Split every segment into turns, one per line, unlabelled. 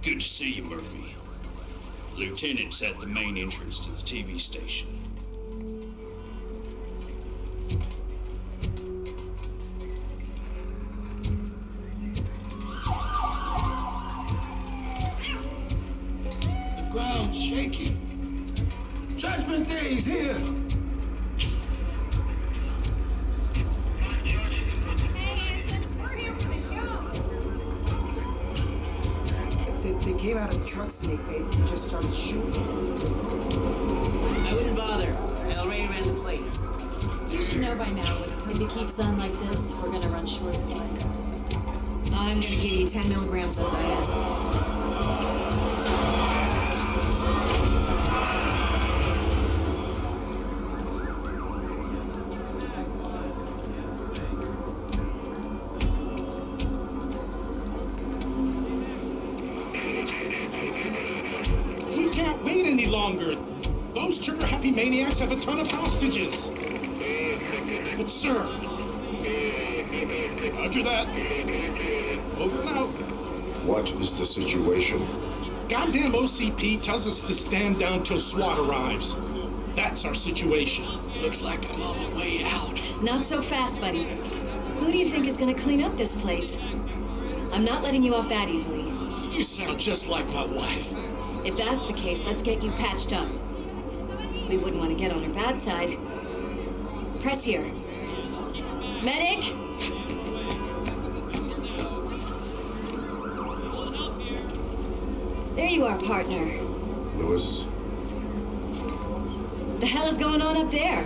Good to see you, Murphy. Lieutenant's at the main entrance to the TV station.
The ground's shaking. Judgment Day is here!
They came out of the trucks and they just started shooting.
I wouldn't bother. I already ran the plates.
You should know by now if it keeps on like this, we're gonna run short of blood bags.
I'm gonna give you 10 milligrams of diazepam.
We can't wait any longer. Those trigger-happy maniacs have a ton of hostages. But sir... Roger that. Over and out.
What is the situation?
Goddamn OCP tells us to stand down till SWAT arrives. That's our situation.
Looks like I'm on the way out.
Not so fast, buddy. Who do you think is gonna clean up this place? I'm not letting you off that easily.
You sound just like my wife.
If that's the case, let's get you patched up. We wouldn't want to get on her bad side. Press here. Medic! There you are, partner.
Lewis?
The hell is going on up there?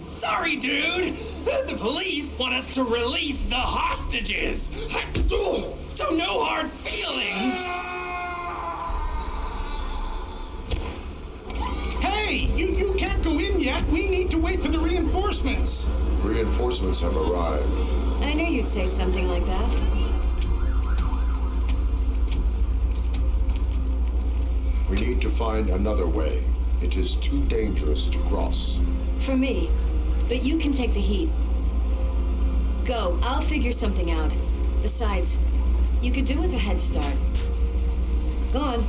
Sorry, dude! The police want us to release the hostages! So no hard feelings!
Hey, you can't go in yet. We need to wait for the reinforcements.
Reinforcements have arrived.
I knew you'd say something like that.
We need to find another way. It is too dangerous to cross.
For me. But you can take the heat. Go, I'll figure something out. Besides, you could do with a head start. Go on.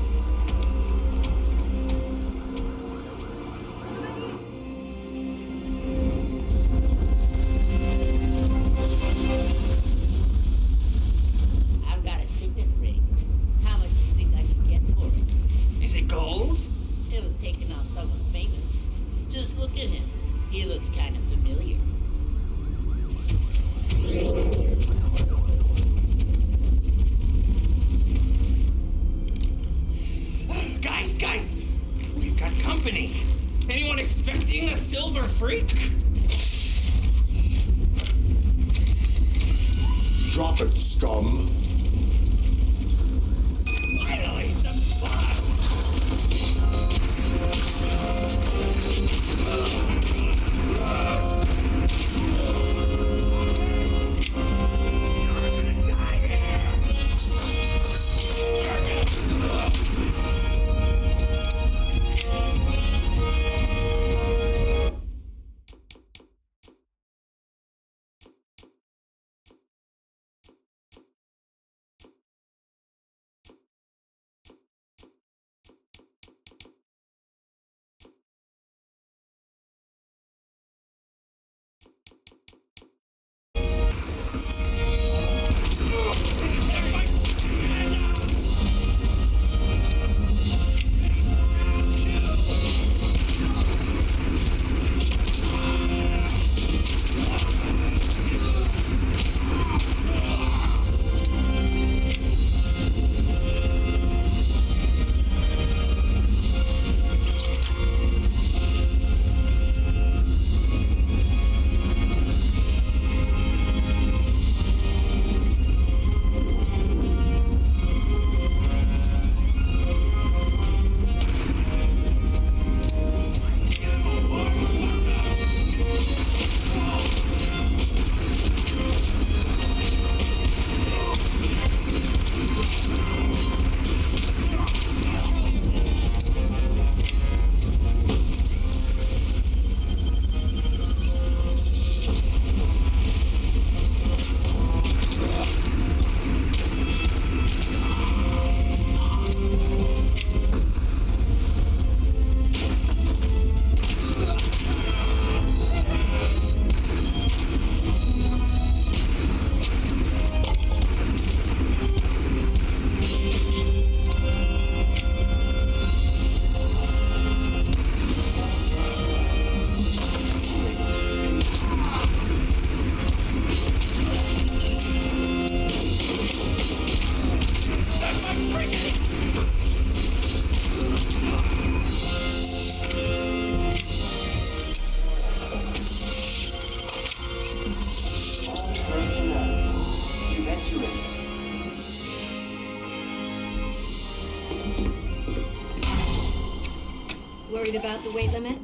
worried about the weight limit?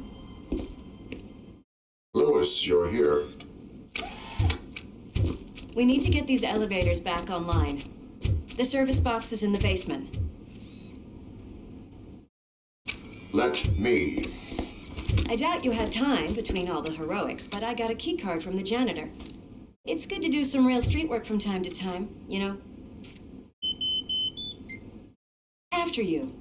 Lewis, you're here.
We need to get these elevators back online. The service box is in the basement.
Let me.
I doubt you had time between all the heroics, but I got a key card from the janitor. It's good to do some real street work from time to time, you know? After you.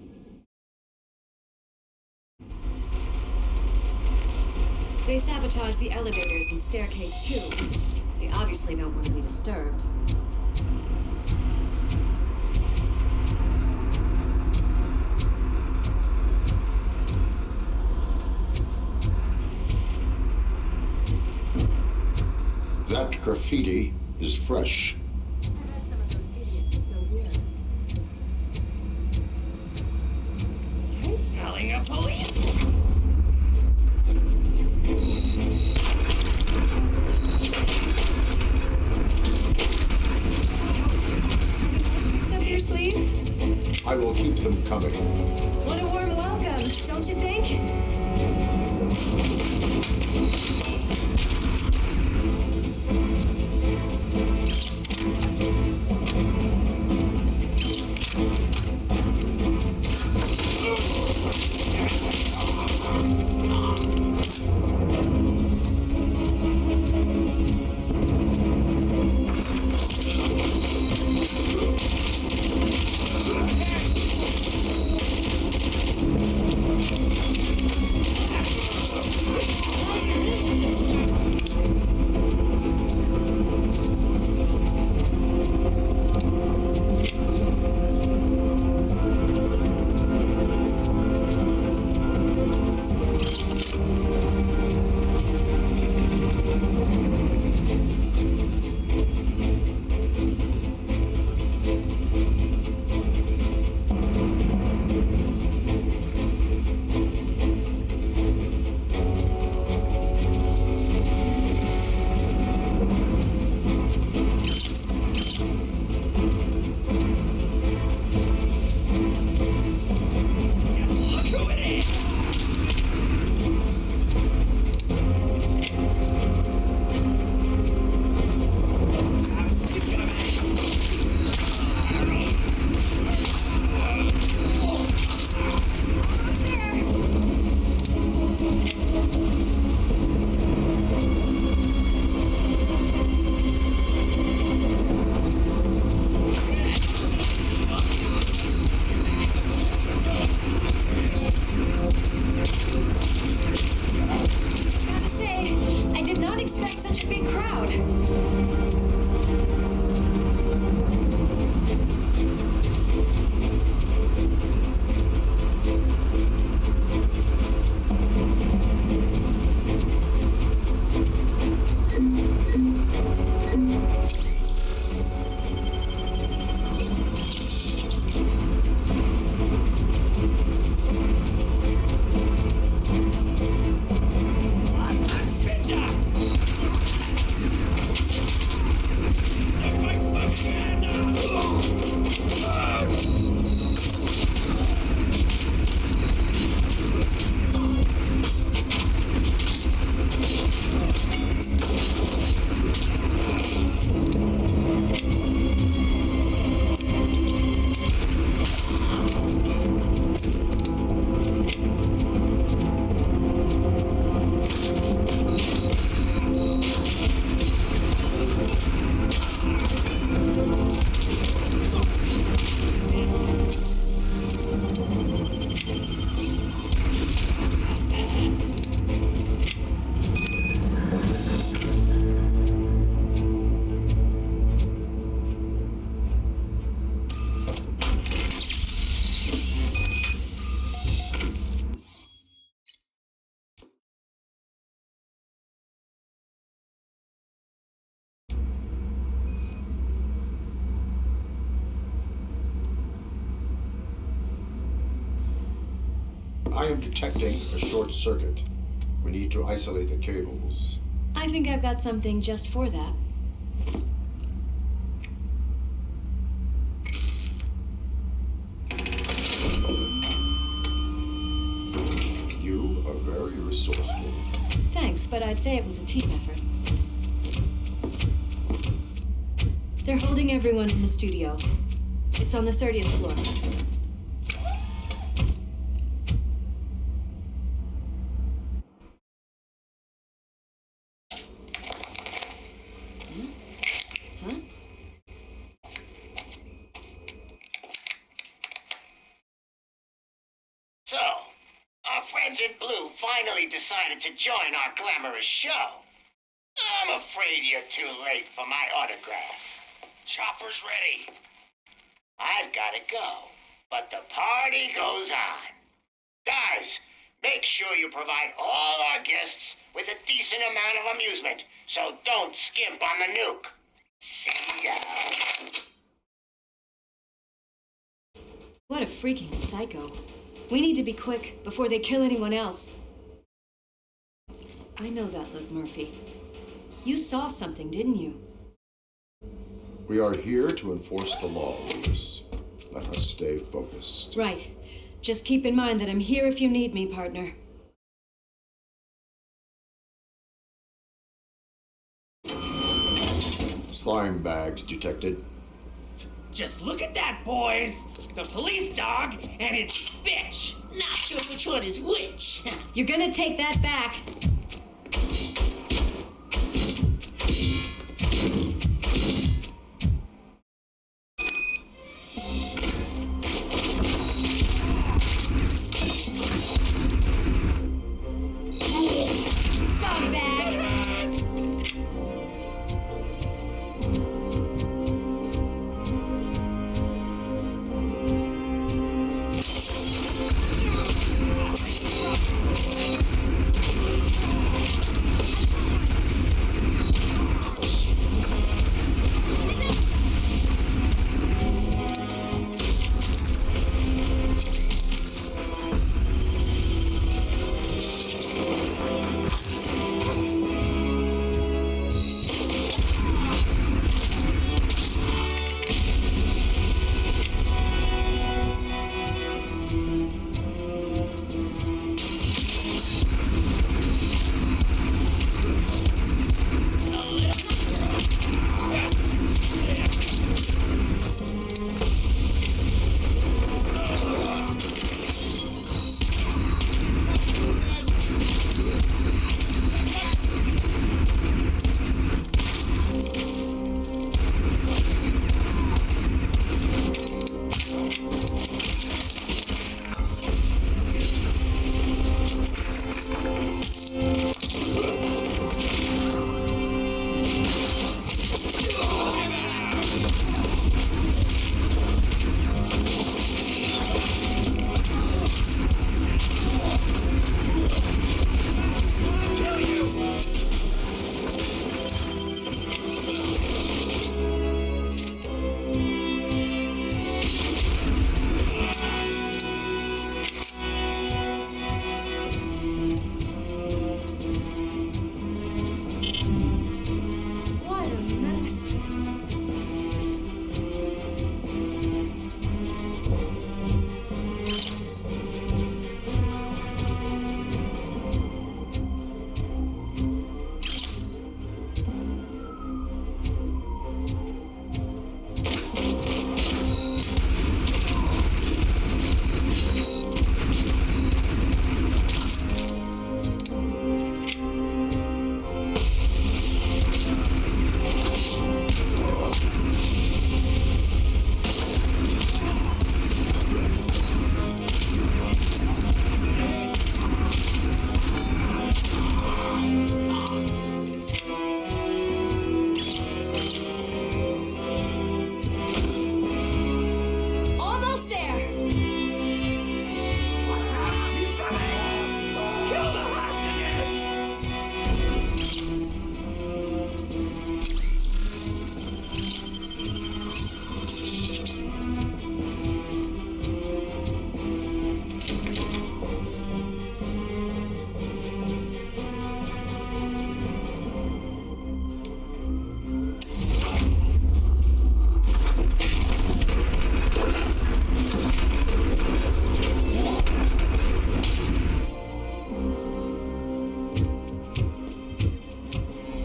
They sabotaged the elevators and staircase too. They obviously don't want to be disturbed.
That graffiti is fresh.
I bet some of those idiots are still here.
Smelling of police.
Tricks up your sleeve?
I will keep them coming.
What a warm welcome, don't you think? Gotta say, I did not expect such a big crowd.
I am detecting a short circuit. We need to isolate the cables.
I think I've got something just for that.
You?
Thanks, but I'd say it was a team effort. They're holding everyone in the studio. It's on the 30th floor. Huh?
So, our friends in blue finally decided to join our glamorous show. I'm afraid you're too late for my autograph. Chopper's ready. I've got to go, but the party goes on. Guys, make sure you provide all our guests with a decent amount of amusement, so don't skimp on the nuke. See ya.
What a freaking psycho. We need to be quick before they kill anyone else. I know that look, Murphy. You saw something, didn't you?
We are here to enforce the law, Lucas. Let us stay focused.
Right. Just keep in mind that I'm here if you need me, partner.
Slime bags detected.
Just look at that, boys! The police dog and its bitch!
Not sure which one is which.
You're gonna take that back.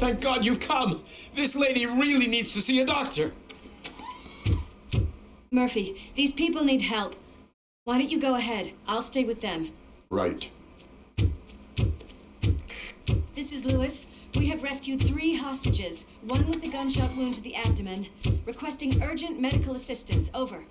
Thank God you've come. This lady really needs to see a doctor.
Murphy, these people need help. Why don't you go ahead? I'll stay with them.
Right.
This is Lewis. We have rescued 3 hostages, one with a gunshot wound to the abdomen, requesting urgent medical assistance. Over.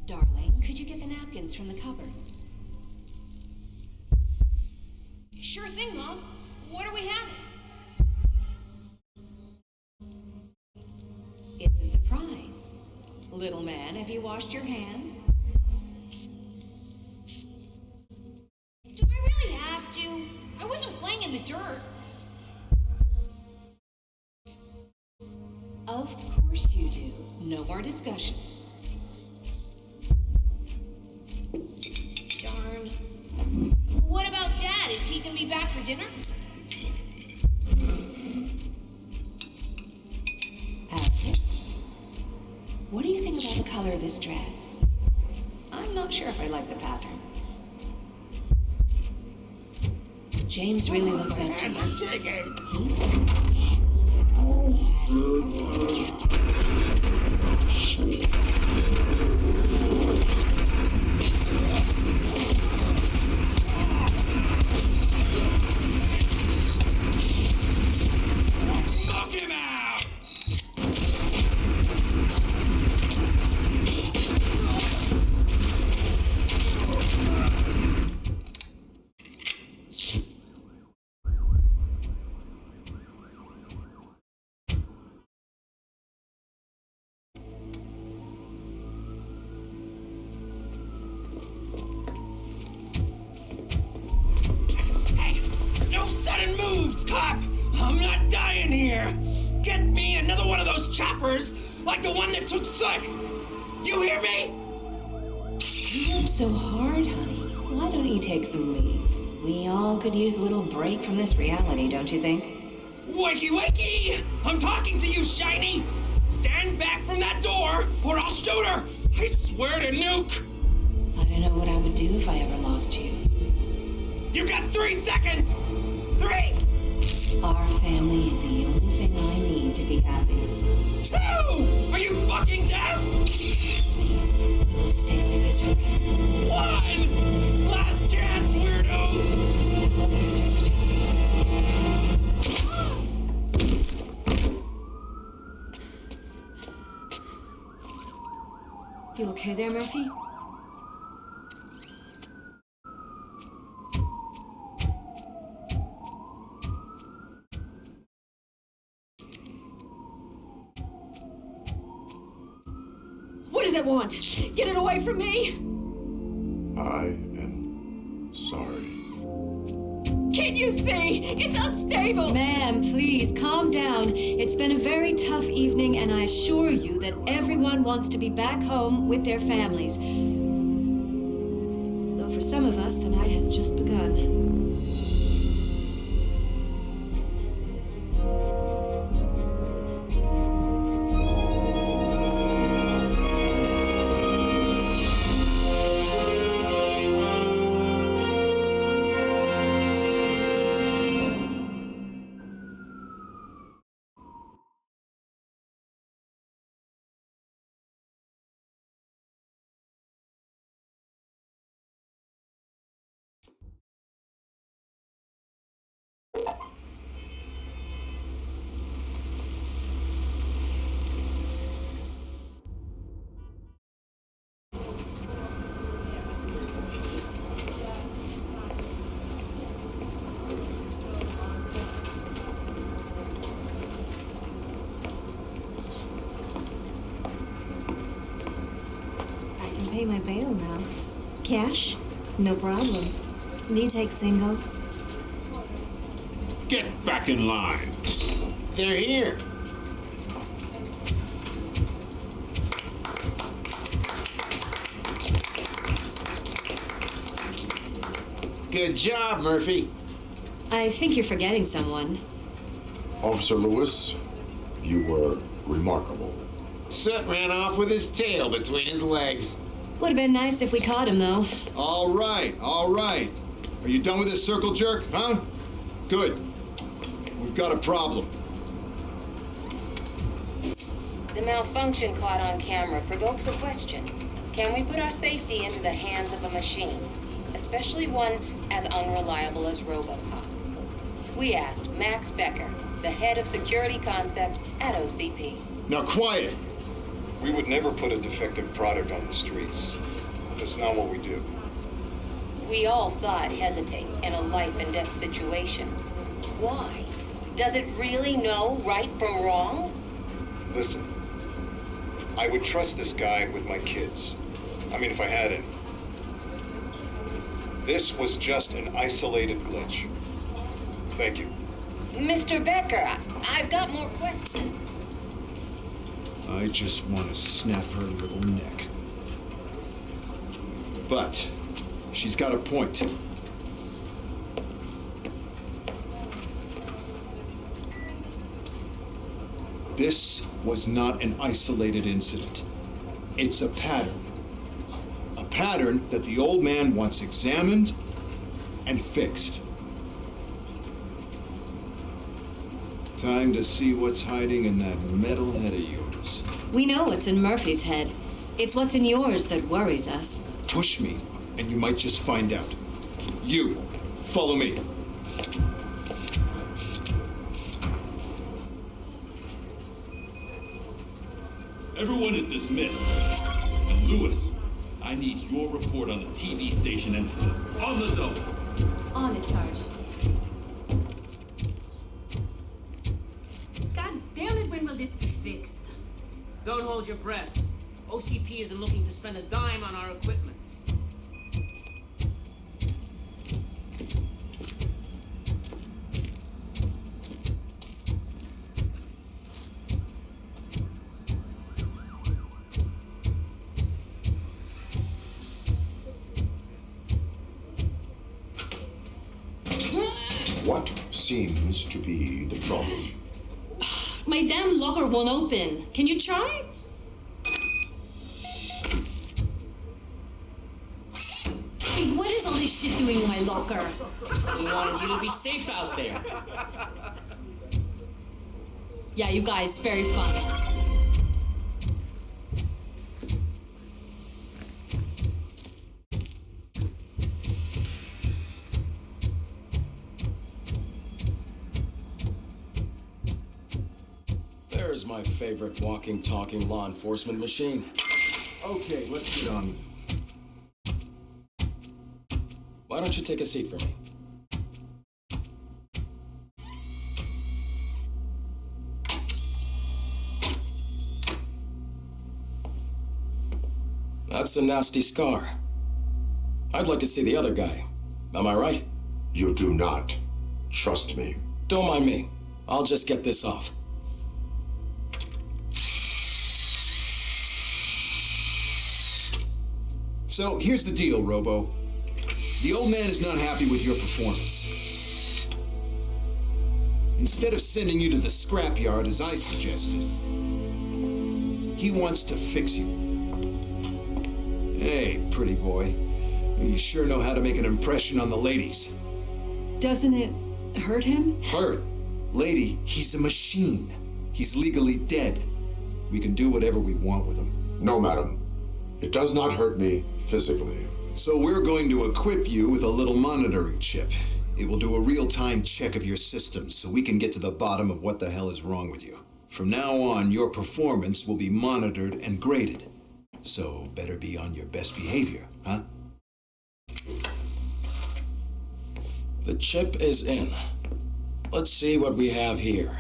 Darling, could you get the napkins from the cupboard?
Sure thing, Mom. What are we having?
It's a surprise. Little man, have you washed your hands?
Do I really have to? I wasn't playing in the dirt.
Of course you do. No more discussion.
Darn. What about Dad? Is he gonna be back for dinner?
Alex, what do you think about the color of this dress? I'm not sure if I like the pattern. James really looks up to you. He's...
Knock him out! Hey, no sudden moves, cop! I'm not dying here! Get me another one of those choppers, like the one that took Soot! You hear me?
You work so hard, honey. Why don't you take some leave? We all could use a little break from this reality, don't you think?
Wakey, wakey! I'm talking to you, Shiny! Stand back from that door, or I'll shoot her! I swear to nuke!
I don't know what I would do if I ever lost you.
You got 3 seconds! 3!
Our family is the only thing I need to be happy.
2! Are you fucking deaf?
Trust me, we will stay like this forever.
1! Last chance, weirdo!
I love you so much, Alex. You okay there, Murphy? What does it want? Get it away from me!
I am sorry.
Can't you see? It's unstable! Ma'am, please, calm down. It's been a very tough evening, and I assure you that everyone wants to be back home with their families. Though for some of us, the night has just begun.
Pay my bail now. Cash? No problem. Do you take singles?
Get back in line. They're here. Good job, Murphy.
I think you're forgetting someone.
Officer Lewis, you were remarkable.
Soot ran off with his tail between his legs.
Would have been nice if we caught him, though.
All right, all right. Are you done with this circle jerk, huh? Good. We've got a problem.
The malfunction caught on camera provokes a question. Can we put our safety into the hands of a machine, especially one as unreliable as RoboCop? We asked Max Becker, the head of security concepts at OCP.
Now quiet. We would never put a defective product on the streets. That's not what we do.
We all saw it hesitate in a life and death situation. Why? Does it really know right from wrong?
Listen, I would trust this guy with my kids. I mean, if I had any. This was just an isolated glitch. Thank you.
Mr. Becker, I've got more questions.
I just want to snap her little neck. But she's got a point. This was not an isolated incident. It's a pattern. A pattern that the old man wants examined and fixed. Time to see what's hiding in that metal head of yours.
We know what's in Murphy's head. It's what's in yours that worries us.
Push me, and you might just find out. You, follow me.
Everyone is dismissed. And Lewis, I need your report on the TV station incident. On the double.
On it, Sarge.
God damn it, when will this be fixed?
Don't hold your breath. OCP isn't looking to spend a dime on our equipment.
What seems to be the problem?
My damn locker won't open. Can you try? Hey, what is all this shit doing in my locker?
We wanted you to be safe out there.
Yeah, you guys, very fun.
There's my favorite walking, talking law enforcement machine.
Okay, let's get on.
Why don't you take a seat for me? That's a nasty scar. I'd like to see the other guy. Am I right?
You do not. Trust me.
Don't mind me. I'll just get this off.
So here's the deal, Robo. The old man is not happy with your performance. Instead of sending you to the scrapyard as I suggested, he wants to fix you. Hey, pretty boy. You sure know how to make an impression on the ladies.
Doesn't it hurt him?
Hurt? Lady, he's a machine. He's legally dead. We can do whatever we want with him. No, madam. It does not hurt me physically. So we're going to equip you with a little monitoring chip. It will do a real-time check of your systems so we can get to the bottom of what the hell is wrong with you. From now on, your performance will be monitored and graded. So better be on your best behavior, huh?
The chip is in. Let's see what we have here.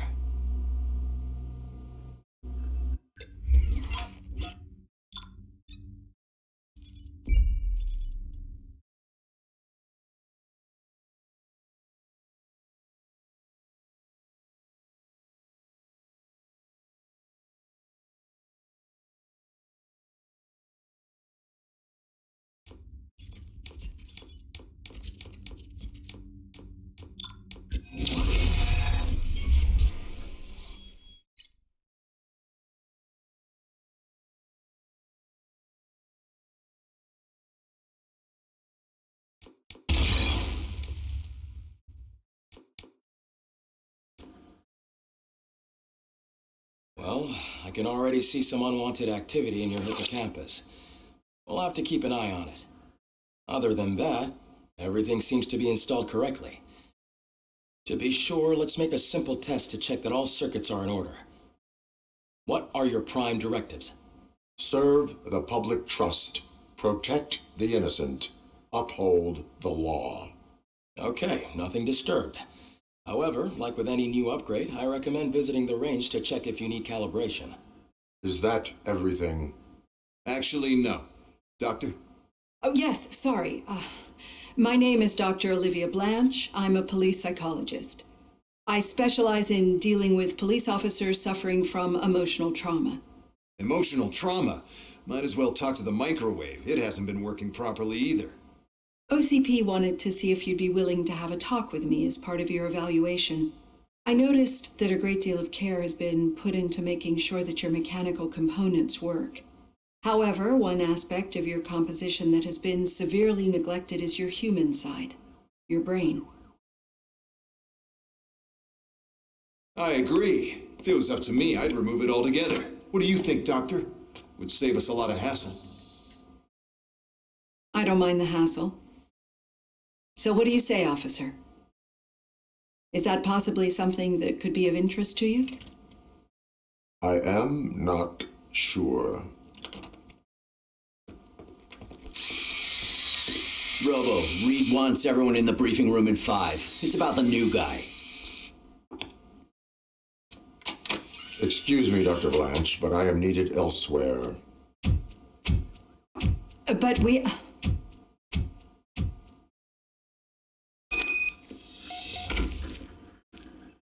Well, I can already see some unwanted activity in your hippocampus. We'll have to keep an eye on it. Other than that, everything seems to be installed correctly. To be sure, let's make a simple test to check that all circuits are in order. What are your prime directives?
Serve the public trust. Protect the innocent. Uphold the law.
Okay, nothing disturbed. However, like with any new upgrade, I recommend visiting the range to check if you need calibration.
Is that everything?
Actually, no. Doctor?
Oh, yes, sorry. My name is Dr. Olivia Blanche. I'm a police psychologist. I specialize in dealing with police officers suffering from emotional trauma.
Emotional trauma? Might as well talk to the microwave. It hasn't been working properly either.
OCP wanted to see if you'd be willing to have a talk with me as part of your evaluation. I noticed that a great deal of care has been put into making sure that your mechanical components work. However, one aspect of your composition that has been severely neglected is your human side, your brain.
I agree. If it was up to me, I'd remove it altogether. What do you think, Doctor? Would save us a lot of hassle.
I don't mind the hassle. So what do you say, officer? Is that possibly something that could be of interest to you?
I am not sure.
Robo, Reed wants everyone in the briefing room in 5. It's about the new guy.
Excuse me, Dr. Blanche, but I am needed elsewhere.
But we...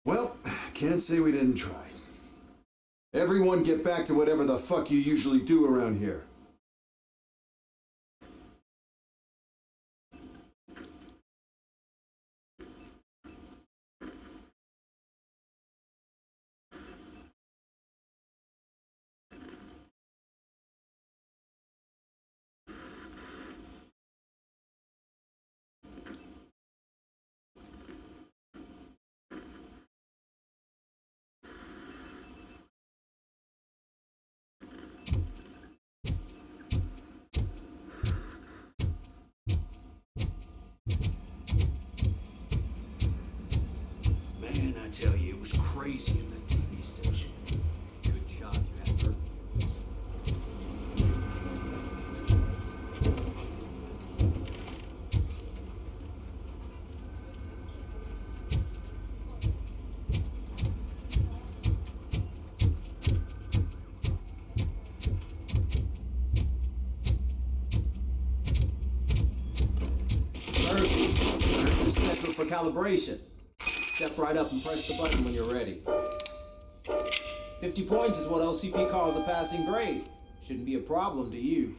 Well, can't say we didn't try. Everyone get back to whatever the fuck you usually do around here.
Man, I tell you, it was crazy in that TV station. Good job you had, Murphy.
Murphy, you're scheduled for calibration. Step right up and press the button when you're ready. 50 points is what OCP calls a passing grade. Shouldn't be a problem to you.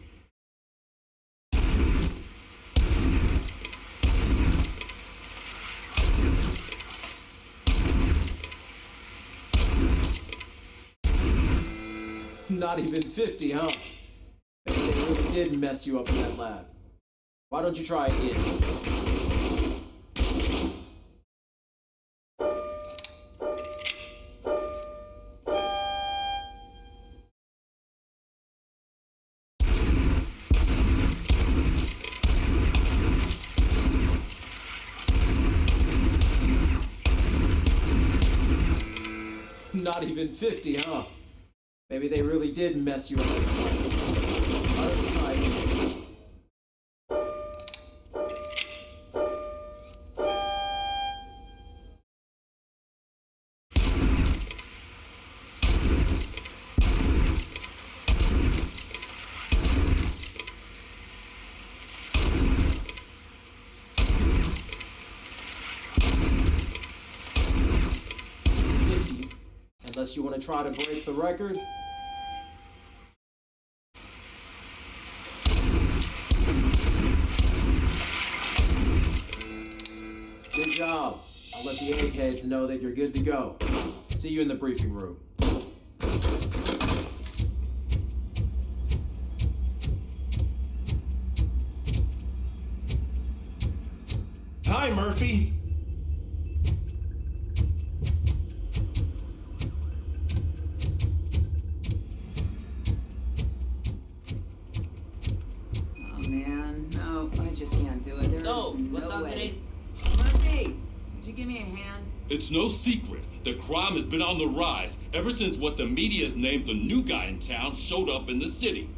Not even 50, huh? Maybe they really did mess you up in that lab. Why don't you try again? Not even 50, huh? Maybe they really did mess you up. Why don't you try again? Unless you want to try to break the record. Good job. I'll let the eggheads know that you're good to go. See you in the briefing room.
Hi, Murphy.
Oh man, no, I just can't do it. There's
So,
no
what's on
way.
today's...
Murphy, did you you give me a hand?
It's no secret that crime has been on the rise ever since what the media has named the new guy in town showed up in the city.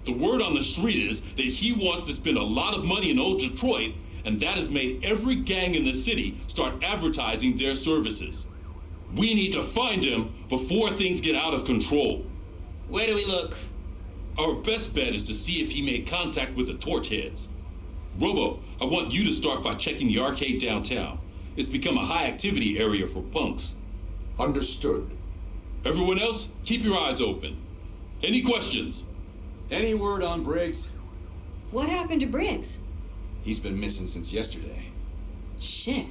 The word on the street is that he wants to spend a lot of money in old Detroit, and that has made every gang in the city start advertising their services. We need to find him before things get out of control.
Where do we look?
Our best bet is to see if he made contact with the Torchheads. Robo, I want you to start by checking the arcade downtown. It's become a high-activity area for punks.
Understood.
Everyone else, keep your eyes open. Any questions?
Any word on Briggs?
What happened to Briggs?
He's been missing since yesterday.
Shit.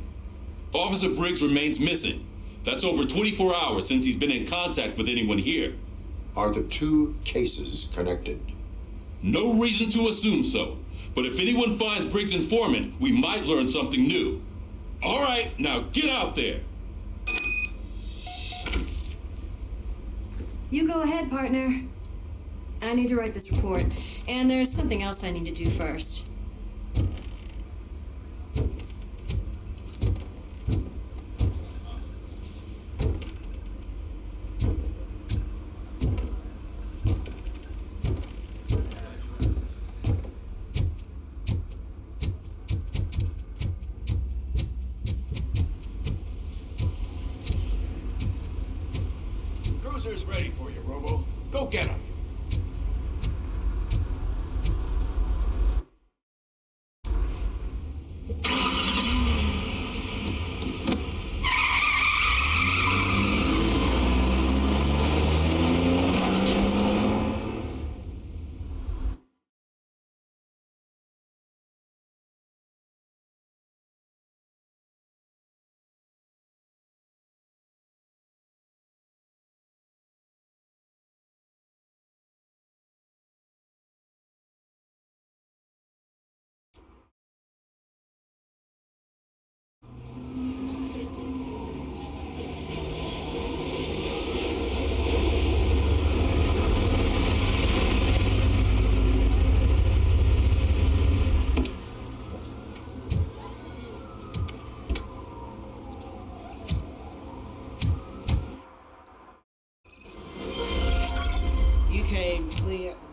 Officer Briggs remains missing. That's over 24 hours since he's been in contact with anyone here.
Are the two cases connected?
No reason to assume so. But if anyone finds Briggs' informant, we might learn something new. All right, now get out there.
You go ahead, partner. I need to write this report, and there's something else I need to do first.
Cruiser's ready for you, Robo. Go get him.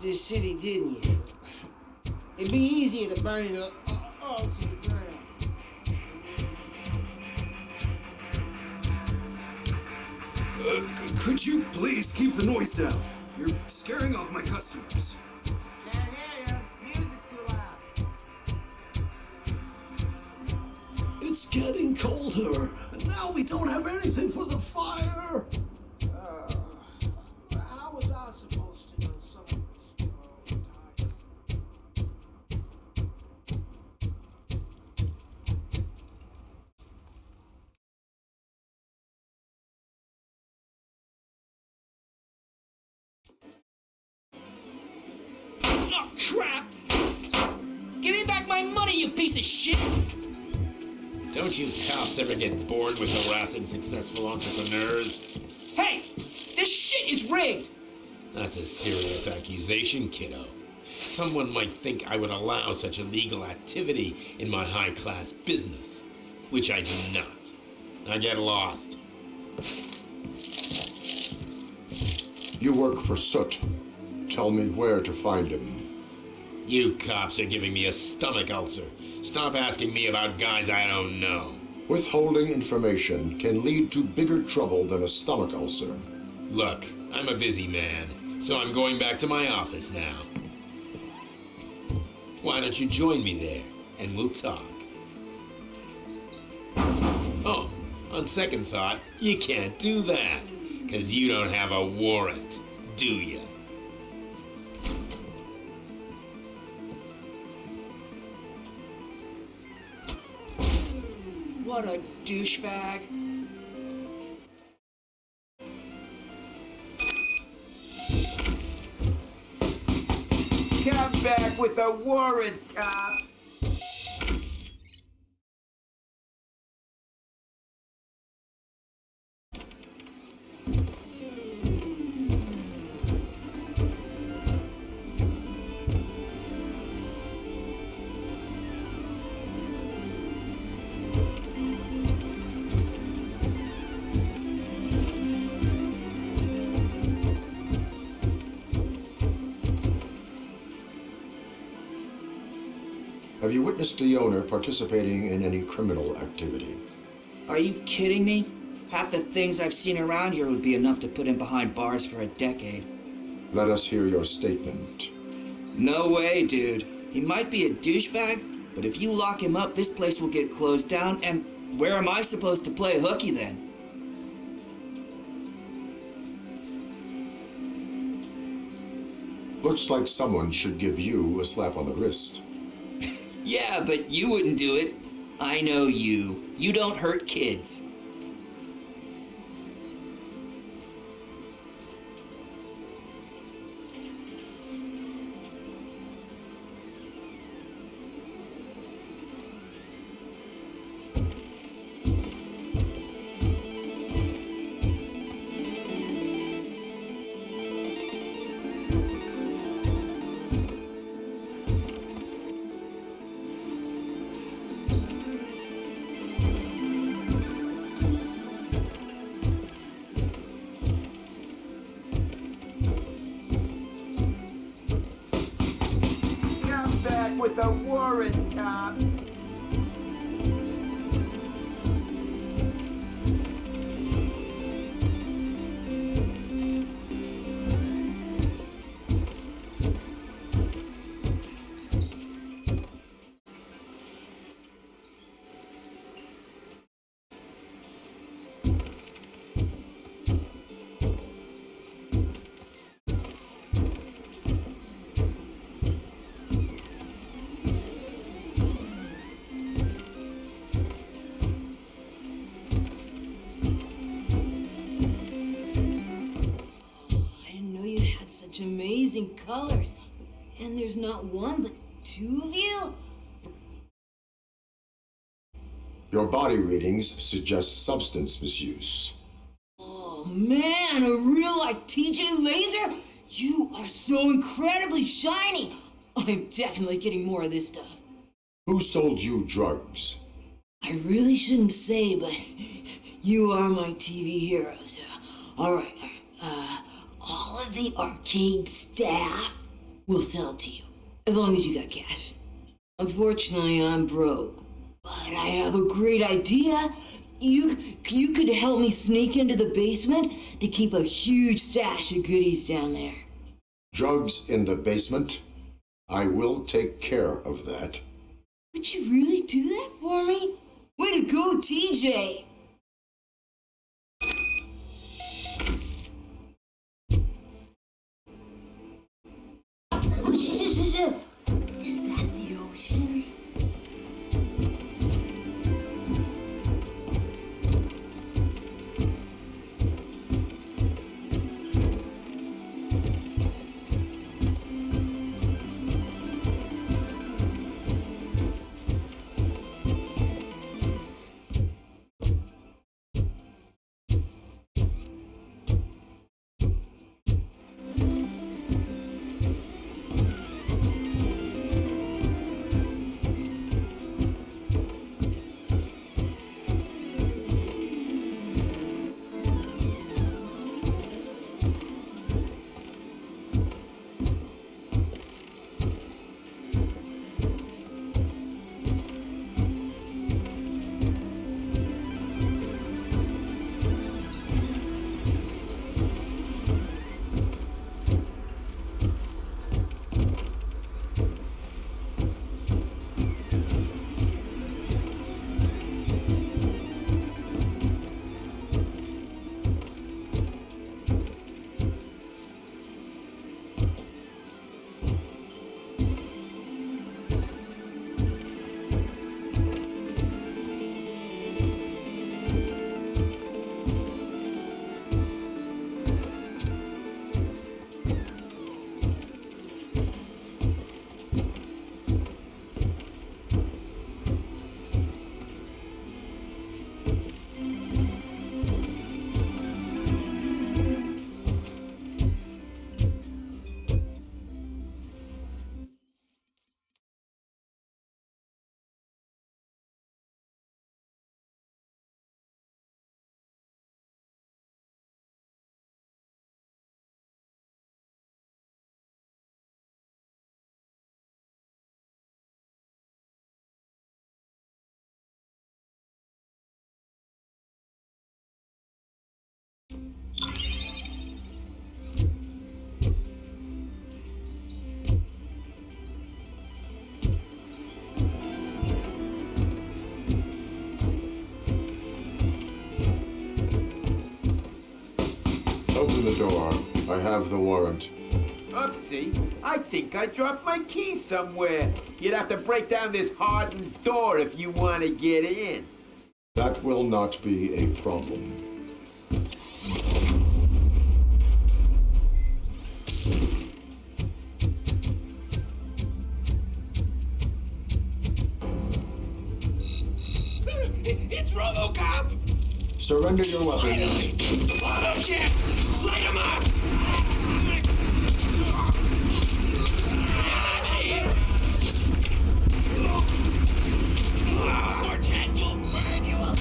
This city, didn't you? It'd be easier to burn it all to the ground.
Could you please keep the noise down? You're scaring off my customers.
Can't hear you. Music's too loud.
It's getting colder, and now we don't have anything for the fire.
How was I supposed to know someone was still on
Oh, crap! Give me back my money, you piece of shit!
Don't you cops ever get bored with harassing successful entrepreneurs?
Hey! This shit is rigged!
That's a serious accusation, kiddo. Someone might think I would allow such illegal activity in my high-class business, which I do not. I get lost.
You work for Soot. Tell me where to find him.
You cops are giving me a stomach ulcer. Stop asking me about guys I don't know.
Withholding information can lead to bigger trouble than a stomach ulcer.
Look, I'm a busy man, so I'm going back to my office now. Why don't you join me there, and we'll talk. Oh, on second thought, you can't do that, 'cause you don't have a warrant, do you?
What a douchebag.
Come back with a warrant, cop.
Have you witnessed the owner participating in any criminal activity?
Are you kidding me? Half the things I've seen around here would be enough to put him behind bars for a decade.
Let us hear your statement.
No way, dude. He might be a douchebag, but if you lock him up, this place will get closed down, and where am I supposed to play hooky then?
Looks like someone should give you a slap on the wrist.
Yeah, but you wouldn't do it. I know you. You don't hurt kids.
Come back with a warrant, cop.
Such amazing colors. And there's not one, but two of you?
Your body readings suggest substance misuse.
Oh man, a real like TJ Laser? You are so incredibly shiny. I'm definitely getting more of this stuff.
Who sold you drugs?
I really shouldn't say, but you are my TV heroes. All right. All of the arcade staff will sell to you, as long as you got cash. Unfortunately, I'm broke, but I have a great idea. You could help me sneak into the basement. They keep a huge stash of goodies down there.
Drugs in the basement? I will take care of that.
Would you really do that for me? Way to go, TJ! Is that the ocean?
the door. I have the warrant.
Oopsie, I think I dropped my key somewhere. You'd have to break down this hardened door if you want to get in.
That will not be a problem.
It's RoboCop!
Surrender your weapons.
Auto jets! Light 'em up! More jets will burn you up!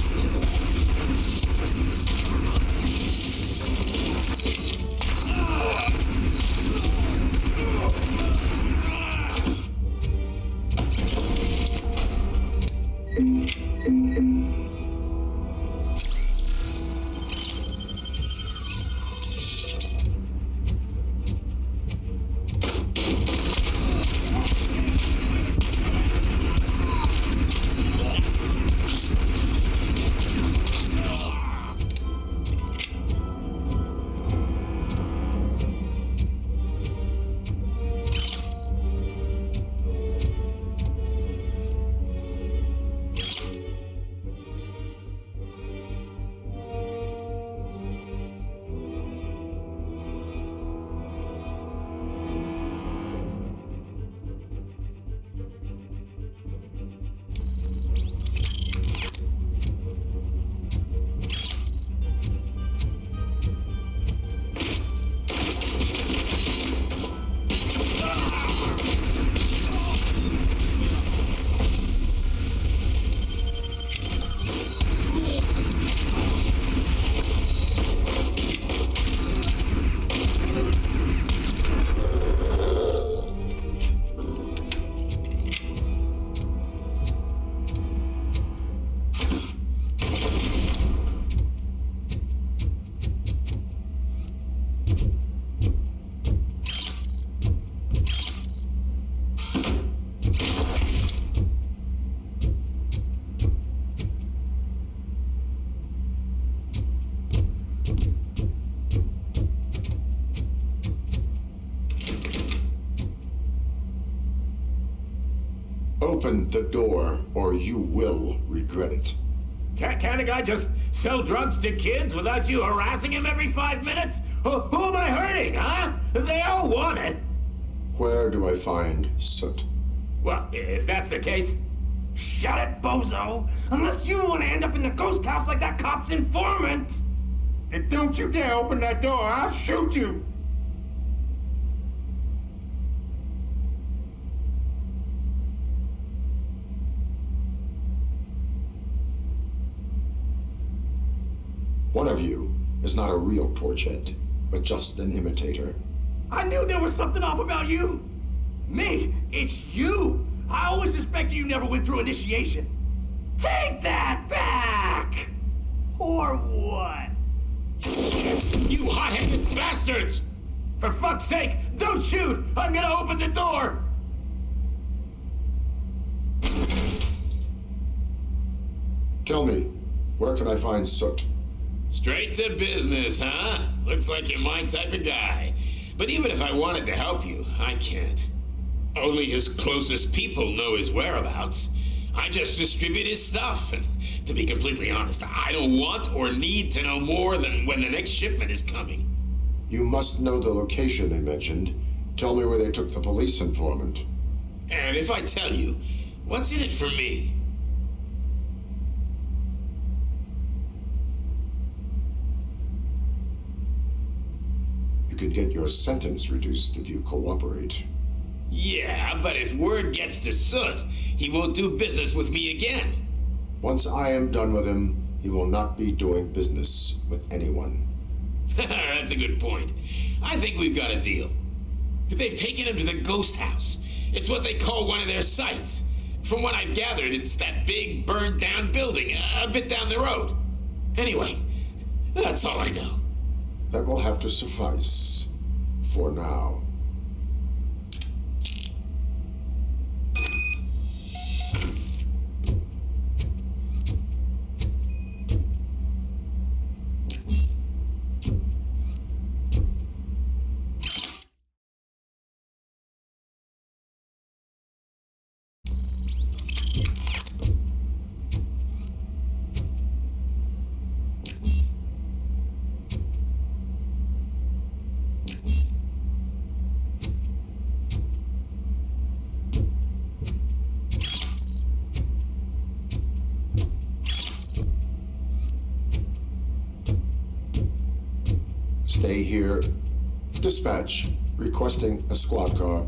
Open the door, or you will regret it.
Can't a guy just sell drugs to kids without you harassing him every 5 minutes? Who am I hurting, huh? They all want it.
Where do I find Soot?
Well, if that's the case, shut it, bozo! Unless you want to end up in the ghost house like that cop's informant! And don't you dare open that door, I'll shoot you!
One of you is not a real torchhead, but just an imitator.
I knew there was something off about you! Me? It's you! I always suspected you never went through initiation. Take that back! Or what?
You hot-headed bastards!
For fuck's sake, don't shoot! I'm gonna open the door!
Tell me, where can I find Soot?
Straight to business, huh? Looks like you're my type of guy. But even if I wanted to help you, I can't. Only his closest people know his whereabouts. I just distribute his stuff, and to be completely honest, I don't want or need to know more than when the next shipment is coming.
You must know the location they mentioned. Tell me where they took the police informant.
And if I tell you, what's in it for me?
You can get your sentence reduced if you cooperate.
Yeah, but if word gets to Soot, he won't do business with me again.
Once I am done with him, he will not be doing business with anyone.
That's a good point. I think we've got a deal. They've taken him to the ghost house. It's what they call one of their sites. From what I've gathered, it's that big burned down building a bit down the road. Anyway, that's all I know.
That will have to suffice for now. May here. Dispatch. Requesting a squad car.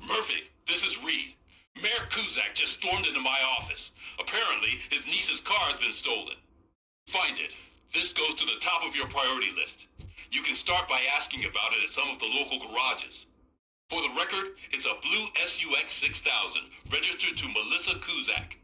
Murphy, this is Reed. Mayor Kuzak just stormed into my office. Apparently, his niece's car has been stolen. Find it. This goes to the top of your priority list. You can start by asking about it at some of the local garages. For the record, it's a blue SUX 6000, registered to Melissa Kuzak.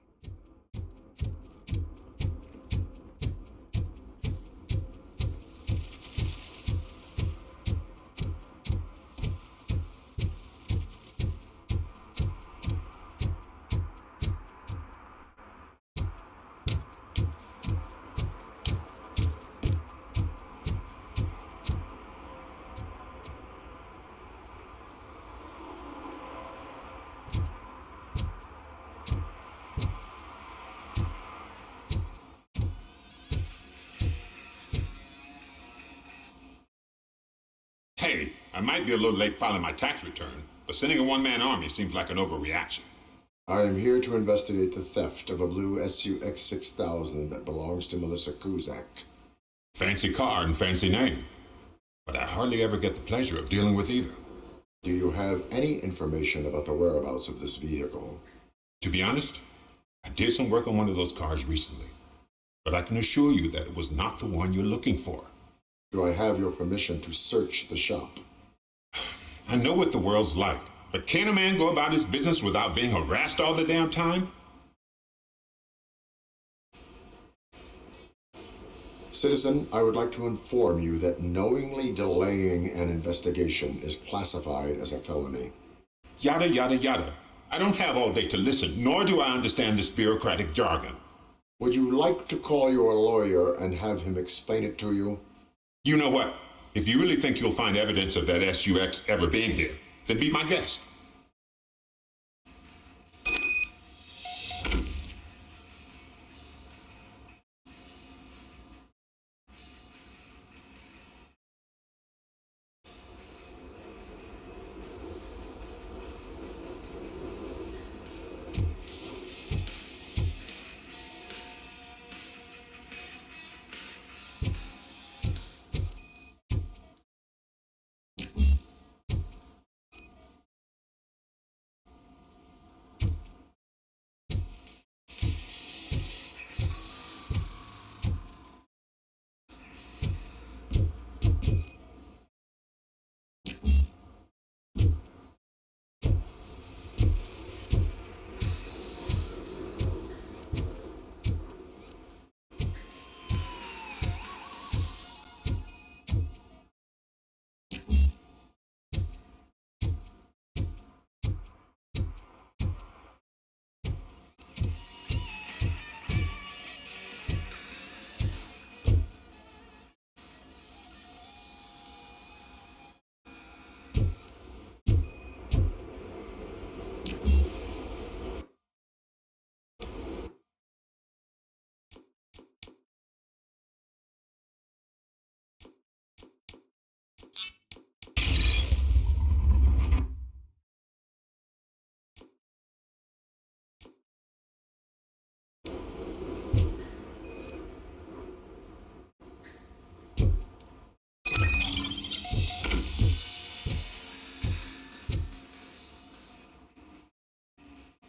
Hey, I might be a little late filing my tax return, but sending a one-man army seems like an overreaction.
I am here to investigate the theft of a blue SUX 6000 that belongs to Melissa Kuzak.
Fancy car and fancy name, but I hardly ever get the pleasure of dealing with either.
Do you have any information about the whereabouts of this vehicle?
To be honest, I did some work on one of those cars recently, but I can assure you that it was not the one you're looking for.
Do I have your permission to search the shop?
I know what the world's like, but can a man go about his business without being harassed all the damn time?
Citizen, I would like to inform you that knowingly delaying an investigation is classified as a felony.
Yada, yada, yada. I don't have all day to listen, nor do I understand this bureaucratic jargon.
Would you like to call your lawyer and have him explain it to you?
You know what? If you really think you'll find evidence of that SUX ever being here, then be my guest.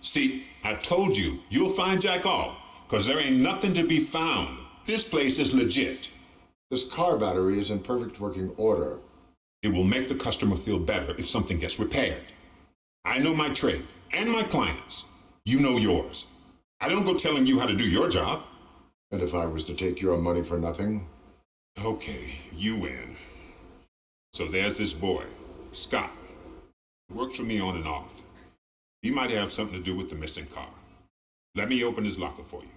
See, I've told you, you'll find Jack all, because there ain't nothing to be found. This place is legit.
This car battery is in perfect working order.
It will make the customer feel better if something gets repaired. I know my trade and my clients. You know yours. I don't go telling you how to do your job.
And if I was to take your money for nothing?
Okay, you win. So there's this boy, Scott. He works for me on and off. He might have something to do with the missing car. Let me open his locker for you.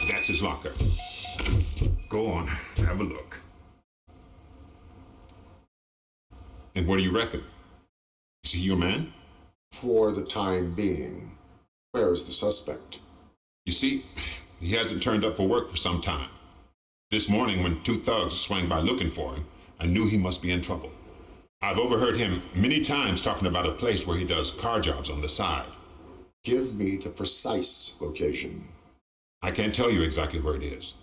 That's his locker. Go on, have a look. And what do you reckon? Is he your man?
For the time being. Where is the suspect?
You see, he hasn't turned up for work for some time. This morning, when 2 thugs swang by looking for him, I knew he must be in trouble. I've overheard him many times talking about a place where he does car jobs on the side.
Give me the precise location.
I can't tell you exactly where it is.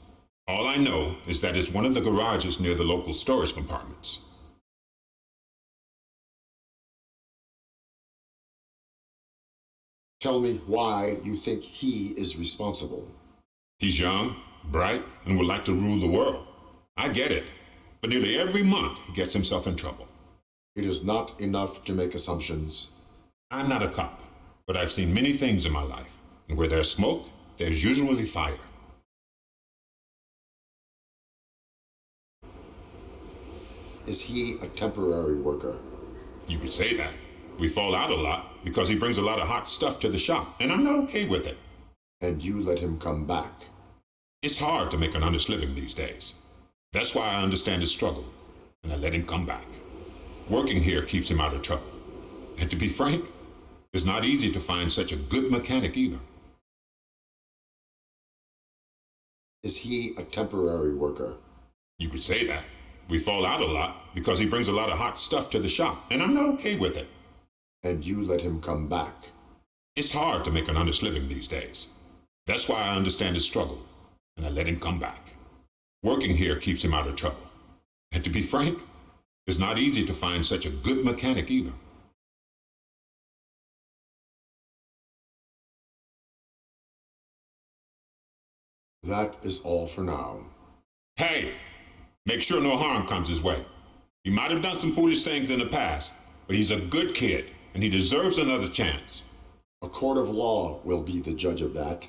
All I know is that it's one of the garages near the local storage compartments.
Tell me why you think he is responsible.
He's young, bright, and would like to rule the world. I get it. But nearly every month, he gets himself in trouble.
It is not enough to make assumptions.
I'm not a cop, but I've seen many things in my life. And where there's smoke, there's usually fire.
Is he a temporary worker?
You could say that. We fall out a lot because he brings a lot of hot stuff to the shop, and I'm not okay with it.
And you let him come back?
It's hard to make an honest living these days. That's why I understand his struggle, and I let him come back. Working here keeps him out of trouble. And to be frank, it's not easy to find such a good mechanic either.
Is he a temporary worker?
You could say that. We fall out a lot because he brings a lot of hot stuff to the shop, and I'm not okay with it.
And you let him come back?
It's hard to make an honest living these days. That's why I understand his struggle, and I let him come back. Working here keeps him out of trouble. And to be frank, it's not easy to find such a good mechanic either.
That is all for now.
Hey, make sure no harm comes his way. He might have done some foolish things in the past, but he's a good kid, and he deserves another chance.
A court of law will be the judge of that.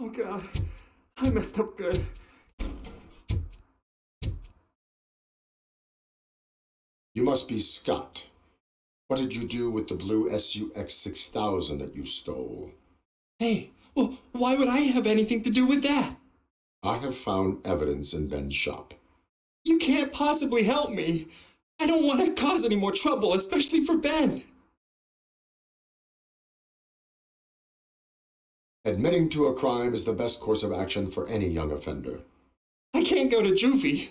Oh God, I messed up good.
You must be Scott. What did you do with the blue SUX 6000 that you stole?
Hey, well, why would I have anything to do with that?
I have found evidence in Ben's shop.
You can't possibly help me. I don't want to cause any more trouble, especially for Ben.
Admitting to a crime is the best course of action for any young offender.
I can't go to juvie.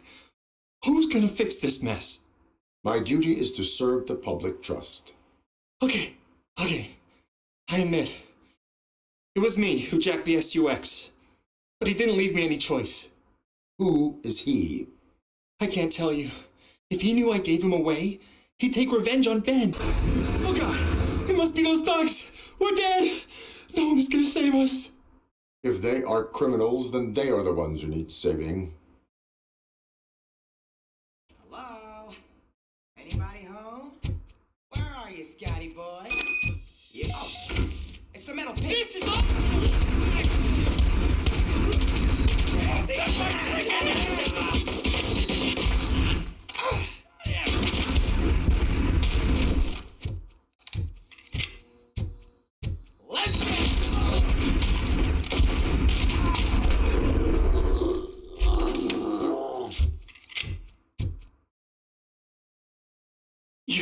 Who's gonna fix this mess?
My duty is to serve the public trust.
Okay. I admit. It was me who jacked the SUX. But he didn't leave me any choice.
Who is he?
I can't tell you. If he knew I gave him away, he'd take revenge on Ben. Oh God! It must be those thugs! We're dead! No one's gonna save us.
If they are criminals, then they are the ones who need saving.
Hello? Anybody home? Where are you, Scotty boy? You, oh, it's the metal pig. This is all.
You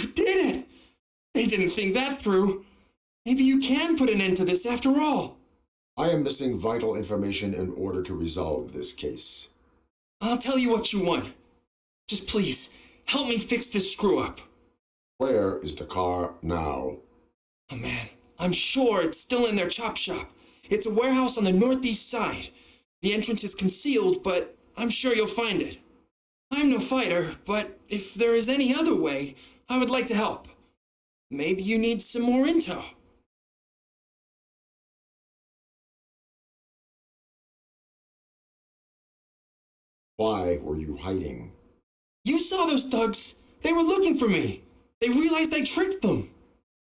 did it! They didn't think that through. Maybe you can put an end to this after all.
I am missing vital information in order to resolve this case.
I'll tell you what you want. Just please, help me fix this screw-up.
Where is the car now?
Oh man, I'm sure it's still in their chop shop. It's a warehouse on the northeast side. The entrance is concealed, but I'm sure you'll find it. I'm no fighter, but if there is any other way, I would like to help. Maybe you need some more intel.
Why were you hiding?
You saw those thugs. They were looking for me. They realized I tricked them.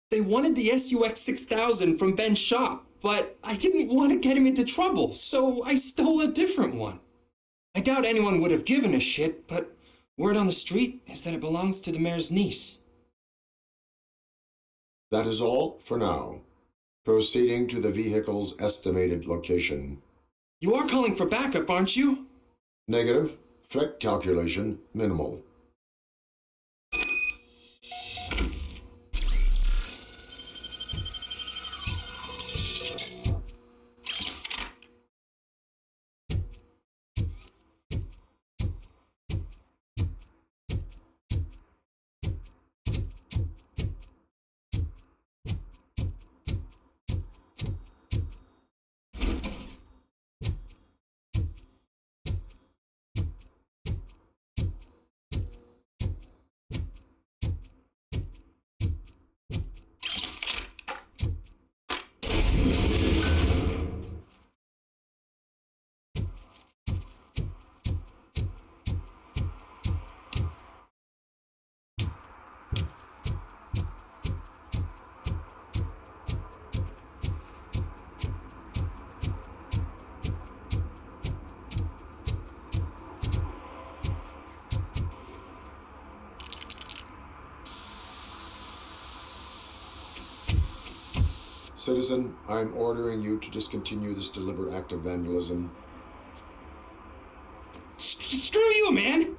They wanted the SUX 6000 from Ben's shop, but I didn't want to get him into trouble, so I stole a different one. I doubt anyone would have given a shit, but word on the street is that it belongs to the mayor's niece.
That is all for now. Proceeding to the vehicle's estimated location.
You are calling for backup, aren't you?
Negative. Threat calculation minimal. Citizen, I'm ordering you to discontinue this deliberate act of vandalism.
Screw you, man!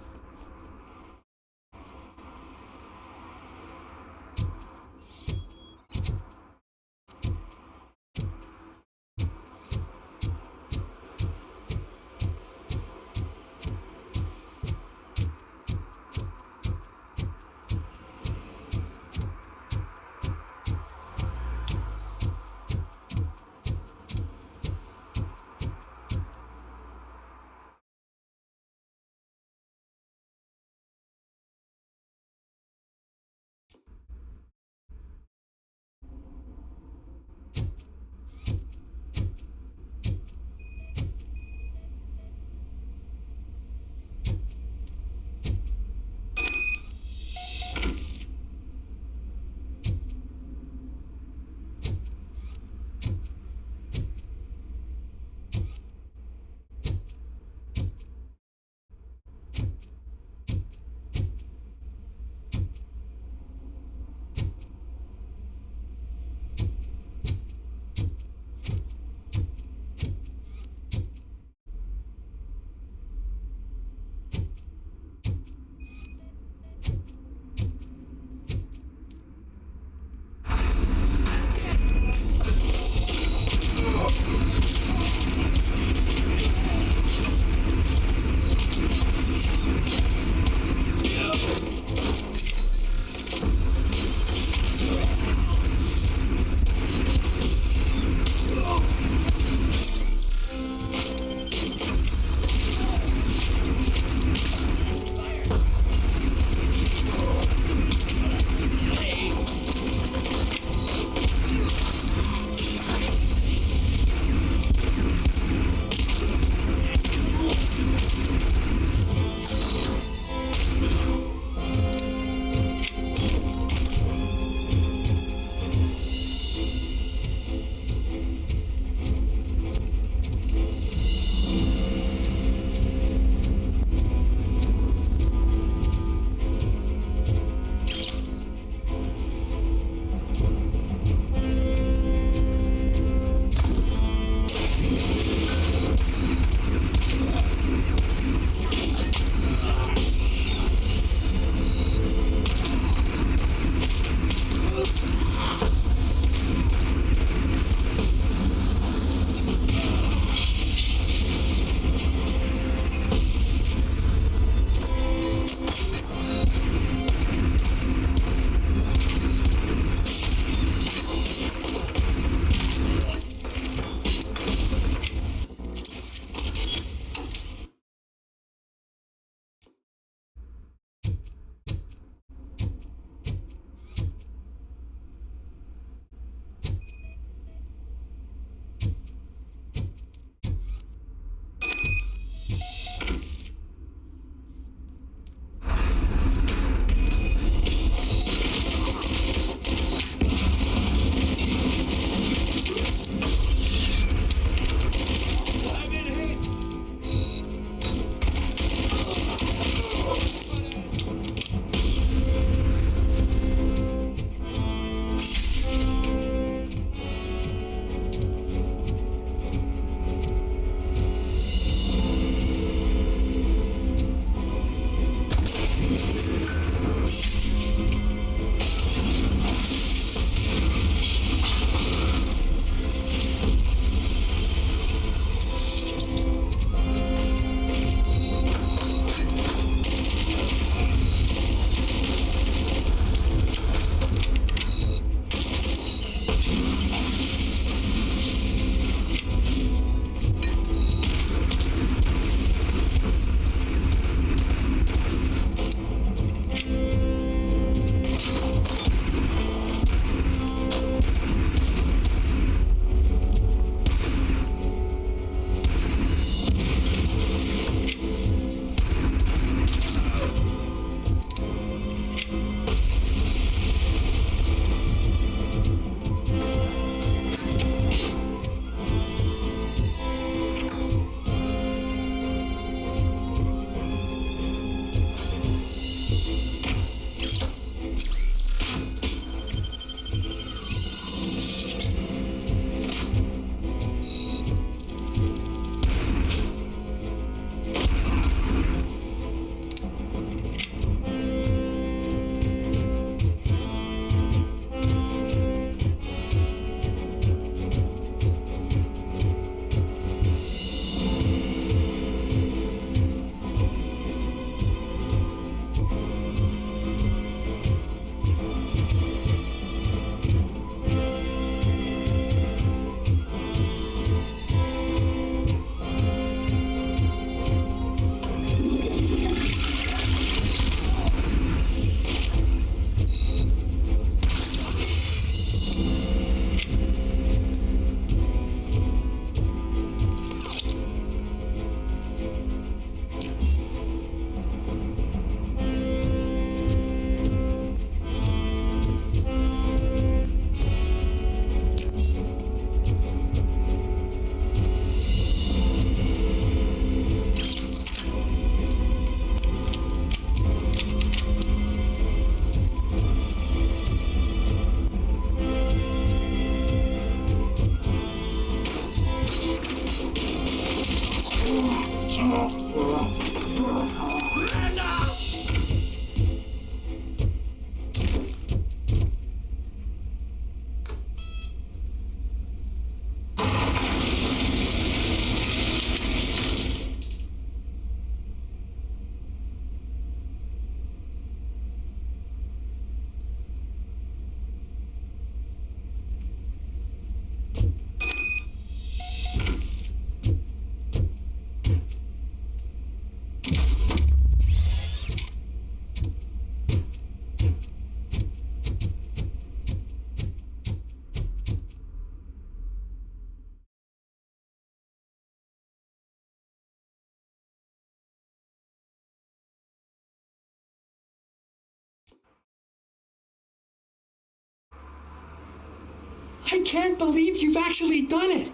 I can't believe you've actually done it.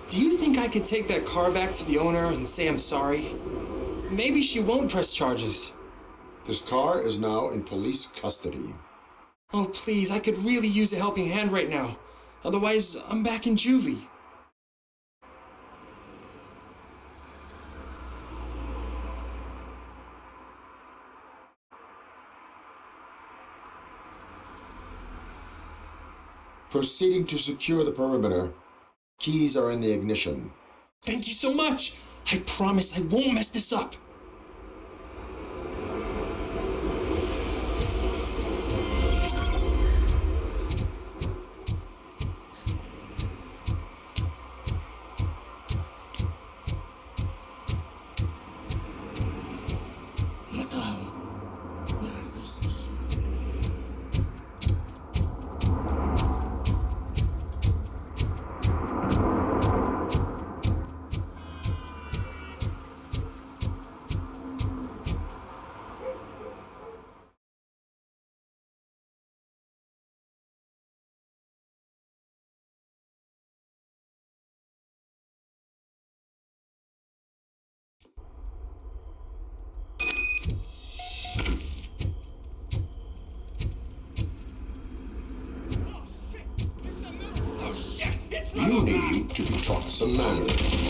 Do you think I could take that car back to the owner and say I'm sorry? Maybe she won't press charges.
This car is now in police custody.
Oh, please, I could really use a helping hand right now. Otherwise, I'm back in juvie.
Proceeding to secure the perimeter. Keys are in the ignition.
Thank you so much. I promise I won't mess this up.
You need to be taught some manners.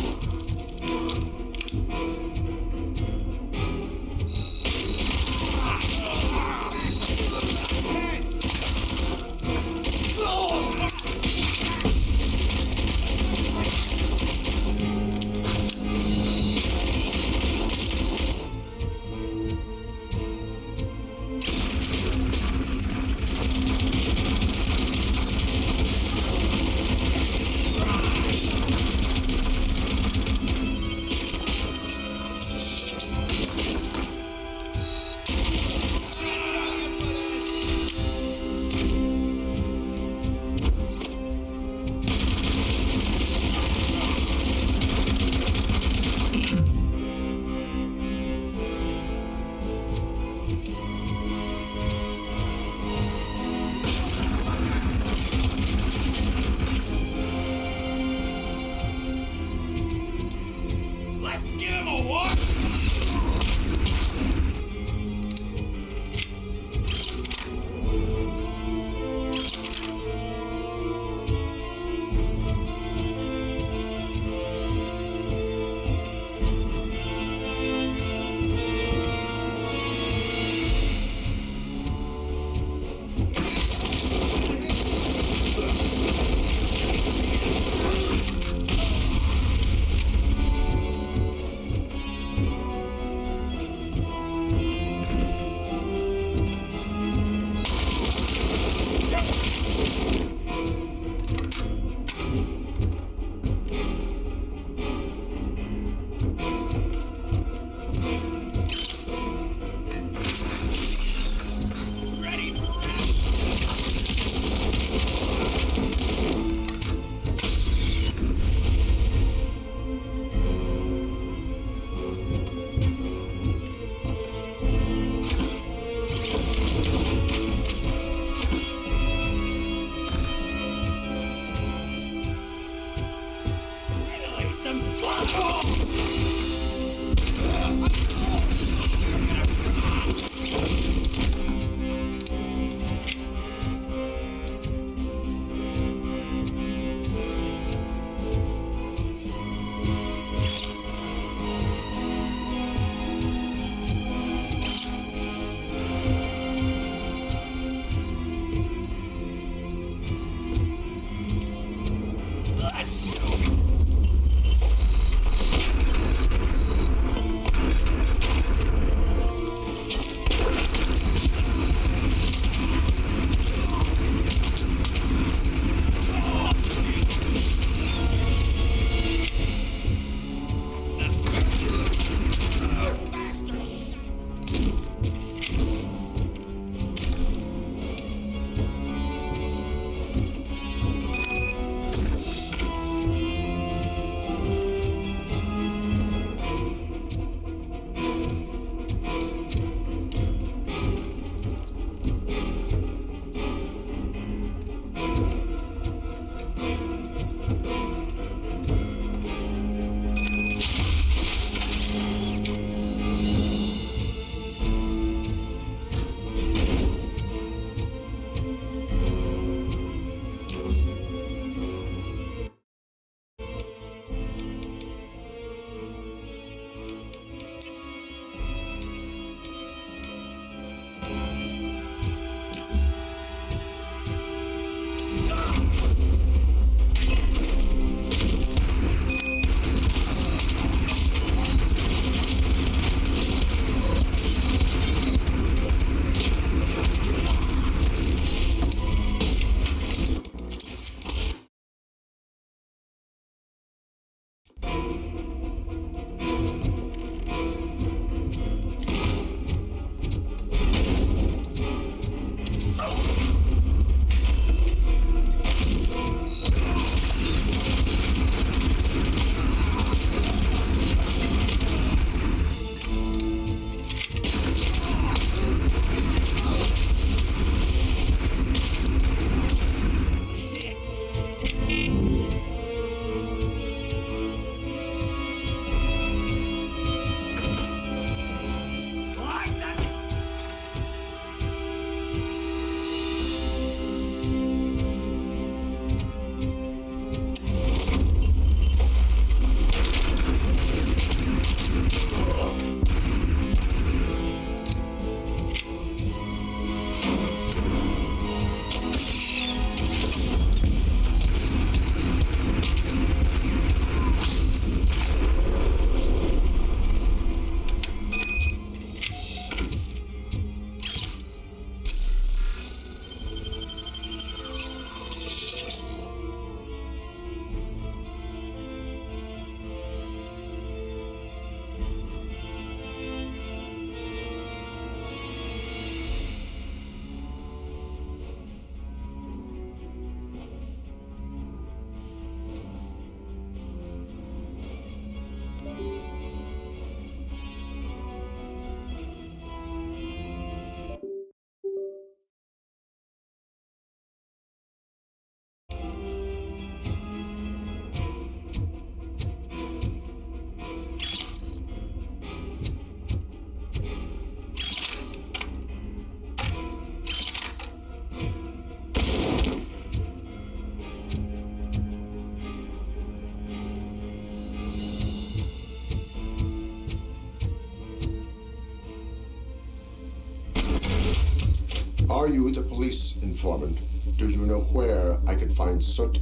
Are you the police informant? Do you know where I can find Soot?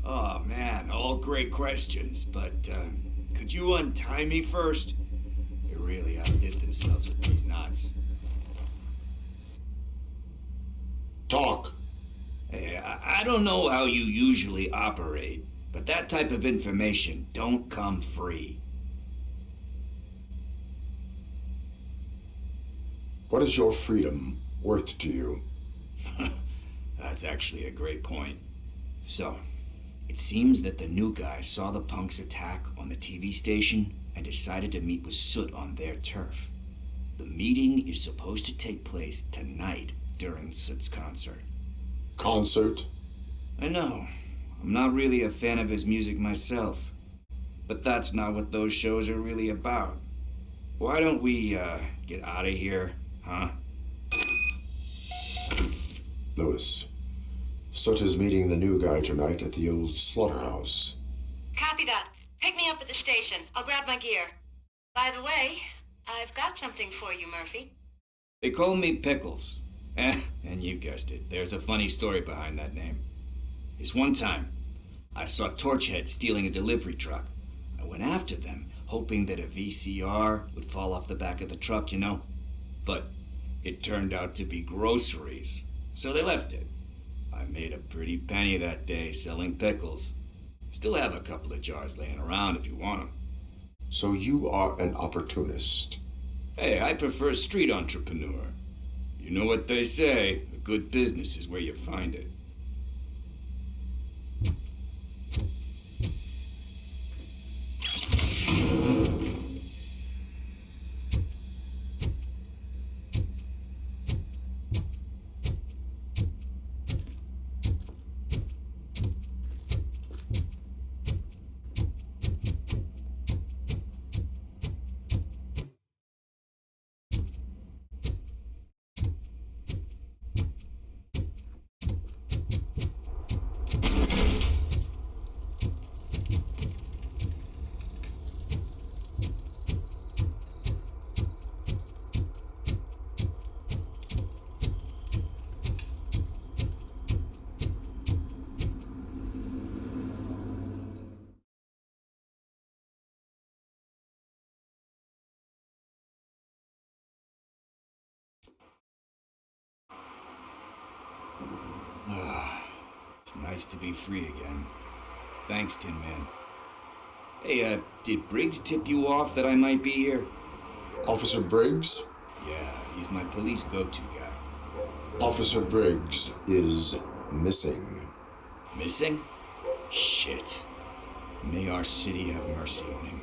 Oh man, all great questions, but could you untie me first? They really outdid themselves with these knots.
Talk.
Hey, I don't know how you usually operate, but that type of information don't come free.
What is your freedom worth to you?
That's actually a great point. So, it seems that the new guy saw the punks attack on the TV station and decided to meet with Soot on their turf. The meeting is supposed to take place tonight during Soot's concert.
Concert?
I know. I'm not really a fan of his music myself. But that's not what those shows are really about. Why don't we, get out of here, huh?
Lewis, Soot is meeting the new guy tonight at the old slaughterhouse.
Copy that. Pick me up at the station. I'll grab my gear. By the way, I've got something for you, Murphy.
They call me Pickles. And you guessed it, there's a funny story behind that name. This one time, I saw Torchhead stealing a delivery truck. I went after them, hoping that a VCR would fall off the back of the truck, you know? But it turned out to be groceries, so they left it. I made a pretty penny that day selling pickles. Still have a couple of jars laying around if you want them.
So you are an opportunist.
Hey, I prefer street entrepreneur. You know what they say, a good business is where you find it. It's nice to be free again. Thanks, Tin Man. Hey, did Briggs tip you off that I might be here?
Officer Briggs?
Yeah, he's my police go-to guy.
Officer Briggs is missing.
Missing? Shit. May our city have mercy on him.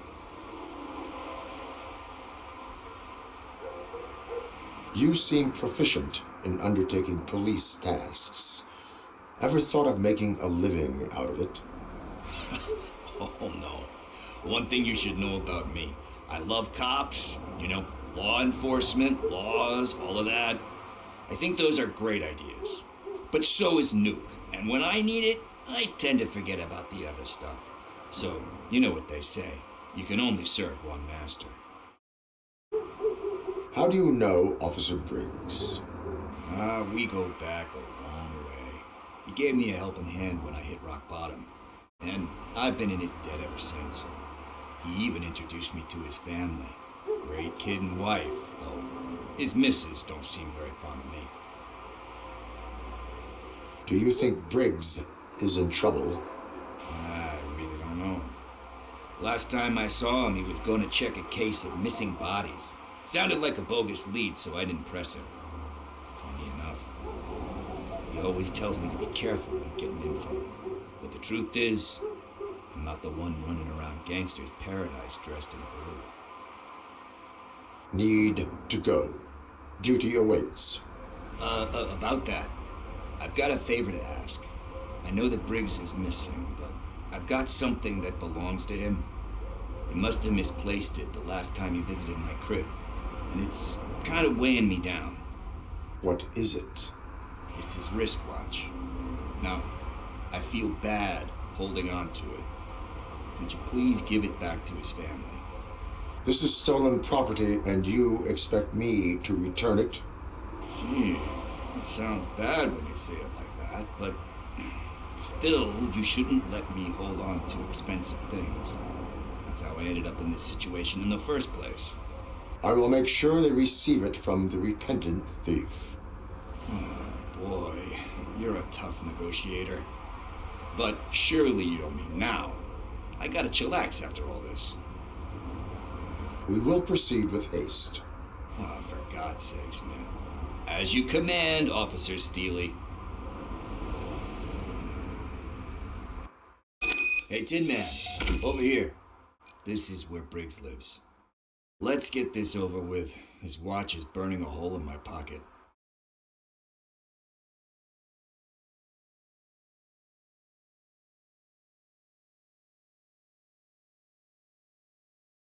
You seem proficient in undertaking police tasks. Ever thought of making a living out of it?
Oh, no. One thing you should know about me. I love cops, you know, law enforcement, laws, all of that. I think those are great ideas. But so is Nuke. And when I need it, I tend to forget about the other stuff. So, you know what they say. You can only serve one master.
How do you know Officer Briggs?
We go back a long way. He gave me a helping hand when I hit rock bottom. And I've been in his debt ever since. He even introduced me to his family. Great kid and wife, though his missus don't seem very fond of me.
Do you think Briggs is in trouble?
I really don't know. Last time I saw him, he was going to check a case of missing bodies. Sounded like a bogus lead, so I didn't press him. Funny enough. He always tells me to be careful when getting info. But the truth is, I'm not the one running around gangsters' paradise dressed in blue.
Need to go. Duty awaits.
About that, I've got a favor to ask. I know that Briggs is missing, but I've got something that belongs to him. He must have misplaced it the last time he visited my crib, and it's kind of weighing me down.
What is it?
It's his wristwatch. Now, I feel bad holding on to it. Could you please give it back to his family?
This is stolen property, and you expect me to return it?
Gee, it sounds bad when you say it like that, but still, you shouldn't let me hold on to expensive things. That's how I ended up in this situation in the first place.
I will make sure they receive it from the repentant thief.
Oh, boy, you're a tough negotiator. But surely you don't mean now. I gotta chillax after all this.
We will proceed with haste.
Oh, for God's sakes, man. As you command, Officer Steely. Hey, Tin Man, over here. This is where Briggs lives. Let's get this over with. His watch is burning a hole in my pocket.